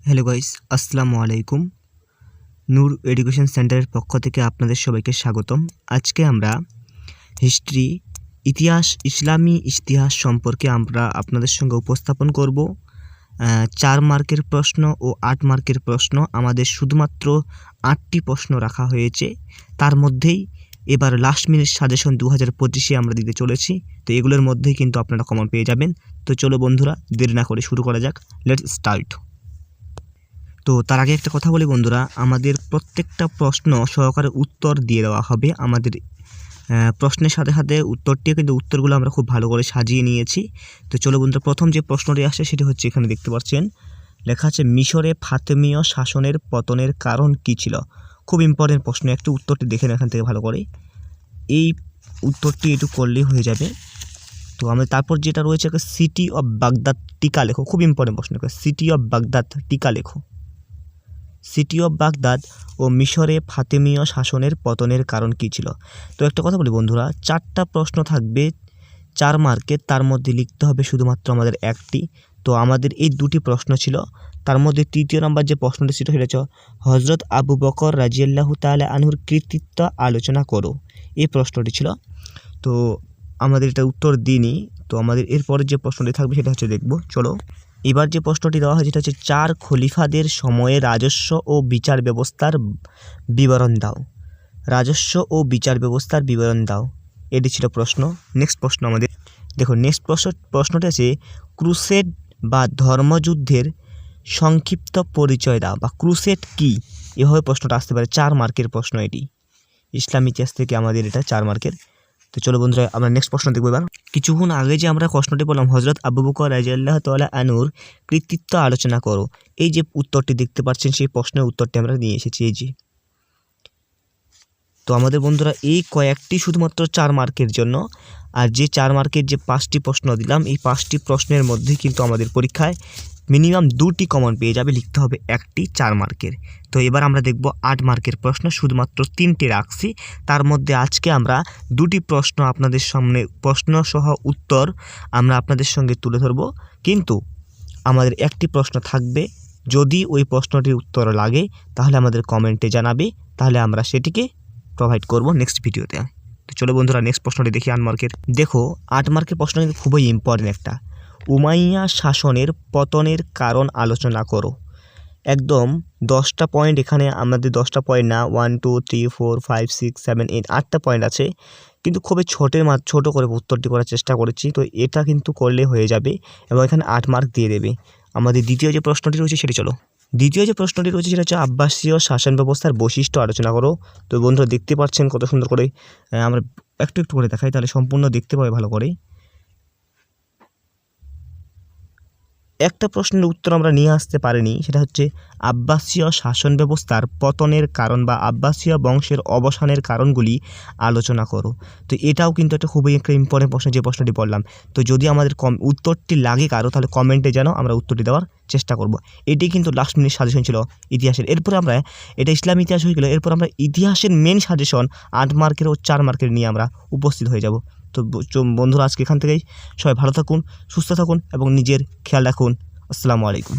Hello guys, আসসালামু আলাইকুম। নূর education সেন্টারের পক্ষ থেকে আপনাদের সবাইকে স্বাগতম। আজকে আমরা হিস্ট্রি, ইতিহাস, ইসলামী ইতিহাস সম্পর্কে আমরা আপনাদের সঙ্গে উপস্থাপন করব। 4 মার্কের প্রশ্ন ও 8 মার্কের প্রশ্ন। আমাদের শুধুমাত্র 8টি প্রশ্ন রাখা হয়েছে। তার মধ্যেই এবার লাস্ট মিনিট সাজেশন 2025-এ আমরা দিতে চলেছি। তো এগুলোর মধ্যেই কিন্তু আপনারা কমন পেয়ে যাবেন। তো চলো বন্ধুরা, দেরি না করে শুরু করা যাক। Let's start. তো তার আগে একটা কথা বলি বন্ধুরা, আমাদের প্রত্যেকটা প্রশ্ন সহকারে উত্তর দিয়ে দেওয়া হবে। আমাদের প্রশ্নের সাথে সাথে উত্তরটিও, কিন্তু উত্তরগুলো আমরা খুব ভালো করে সাজিয়ে নিয়েছি। তো চলো বন্ধুরা, প্রথম যে প্রশ্নটি আসে সেটি হচ্ছে, এখানে দেখতে পাচ্ছেন লেখা আছে, মিশরে ফাতেমীয় শাসনের পতনের কারণ কী ছিল। খুব ইম্পর্টেন্ট প্রশ্ন, একটু উত্তরটি দেখে নেন এখান থেকে ভালো করে। এই উত্তরটি একটু করলেই হয়ে যাবে। তো আমাদের তারপর যেটা রয়েছে, সিটি অফ বাগদাদ টিকা লেখো। খুব ইম্পর্টেন্ট প্রশ্ন, সিটি অফ বাগদাদ টিকা লেখো। সিটি অফ বাগদাদ ও মিশরে ফাতেমীয় শাসনের পতনের কারণ কী ছিল। তো একটা কথা বলি বন্ধুরা, 4টা প্রশ্ন থাকবে 4 মার্কের, তার মধ্যে লিখতে হবে শুধুমাত্র আমাদের একটি। তো আমাদের এই 2টি প্রশ্ন ছিল। তার মধ্যে তৃতীয় নম্বর যে প্রশ্নটি ছিল সেটা হচ্ছে, হজরত আবু বকর রাদিয়াল্লাহু তাআলা আনহুর কৃতিত্ব আলোচনা করো। এই প্রশ্নটি ছিল। তো আমাদের এটা উত্তর দিইনি। তো আমাদের এরপরে যে প্রশ্নটি থাকবে সেটা হচ্ছে দেখব। চলো, এবার যে প্রশ্নটি দেওয়া হয় সেটা হচ্ছে, 4 খলিফাদের সময়ে রাজস্ব ও বিচার ব্যবস্থার বিবরণ দাও। রাজস্ব ও বিচার ব্যবস্থার বিবরণ দাও, এটি ছিল প্রশ্ন। নেক্সট প্রশ্ন আমাদের দেখো, নেক্সট প্রশ্নটি আছে, ক্রুসেড বা ধর্মযুদ্ধের সংক্ষিপ্ত পরিচয় দাও, বা ক্রুসেড কি। এভাবে প্রশ্নটা আসতে পারে। 4 মার্কের প্রশ্ন এটি, ইসলাম ইতিহাস থেকে আমাদের এটা 4 মার্কের। তো চলো বন্ধুরা, আমরা নেক্সট প্রশ্ন দেখব এবার। কিছুক্ষণ আগে যে আমরা প্রশ্নটি বললাম, হজরত আবু বকর রাদিয়াল্লাহু তাআলা আনহুর কৃতিত্ব আলোচনা করো, এই যে উত্তরটি দেখতে পাচ্ছেন, সেই প্রশ্নের উত্তরটি আমরা নিয়ে এসেছি এই যে। তো আমাদের বন্ধুরা, এই কয়েকটি শুধুমাত্র 4 মার্কের জন্য। আর যে 4 মার্কের যে 5টি প্রশ্ন দিলাম, এই 5টি প্রশ্নের মধ্যে কিন্তু আমাদের পরীক্ষায় মিনিমাম 2টি কমন পেয়ে যাবে, লিখতে হবে একটি 4 মার্কের। তো এবার আমরা দেখব 8 মার্কের প্রশ্ন, শুধুমাত্র 3টে রাখছি। তার মধ্যে আজকে আমরা 2টি প্রশ্ন আপনাদের সামনে, প্রশ্ন সহ উত্তর আমরা আপনাদের সঙ্গে তুলে ধরব। কিন্তু আমাদের একটি প্রশ্ন থাকবে, যদি ওই প্রশ্নটির উত্তর লাগে তাহলে আমাদের কমেন্টে জানাবে, তাহলে আমরা সেটিকে প্রোভাইড করব নেক্সট ভিডিওতে। তো চলো বন্ধুরা, নেক্সট প্রশ্নটি দেখি। 8 মার্কের দেখো, 8 মার্কের প্রশ্ন কিন্তু খুবই ইম্পর্টেন্ট একটা। উমাইয়া শাসনের পতনের কারণ আলোচনা করো। একদম 10টা পয়েন্ট, এখানে আমাদের 10টা পয়েন্ট না, 1 2 3 4 5 6 7 8 8টা পয়েন্ট আছে, কিন্তু খুবই ছোট করে উত্তরটি করার চেষ্টা করেছি। তো এটা কিন্তু করলে হয়ে যাবে, এবং এখানে 8 মার্ক দিয়ে দেবে। আমাদের দ্বিতীয় যে প্রশ্নটি রয়েছে সেটি চলো। দ্বিতীয় যে প্রশ্নটি রয়েছে সেটা হচ্ছে, আব্বাসীয় শাসন ব্যবস্থার বৈশিষ্ট্য আলোচনা করো। তো বন্ধুরা দেখতে পাচ্ছেন কত সুন্দর করে, আমরা একটু একটু করে দেখাই, তাহলে সম্পূর্ণ দেখতে পাবে ভালো করে। একটা প্রশ্নের উত্তর আমরা নিয়ে আসতে পারিনি, সেটা হচ্ছে আব্বাসীয় শাসন ব্যবস্থার পতনের কারণ বা আব্বাসীয় বংশের অবসানের কারণগুলি আলোচনা করো। তো এটাও কিন্তু একটা খুবই একটা ইম্পর্টেন্ট প্রশ্ন, যে প্রশ্নটি বললাম। তো যদি আমাদের উত্তরটি লাগে কারো, তাহলে কমেন্টে যেন আমরা উত্তরটি দেওয়ার চেষ্টা করব। এটি কিন্তু লাস্ট মিনিট সাজেশন ছিল ইতিহাসের। এরপরে আমরা, এটা ইসলাম ইতিহাস হয়ে গেল, এরপর আমরা ইতিহাসের মেন সাজেশন 8 মার্কের ও 4 মার্কের নিয়ে আমরা উপস্থিত হয়ে যাব। তো বন্ধুরা, আজকে এখান থেকেই সবাই ভালো থাকুন, সুস্থ থাকুন এবং নিজের খেয়াল রাখুন। আসসালামু আলাইকুম।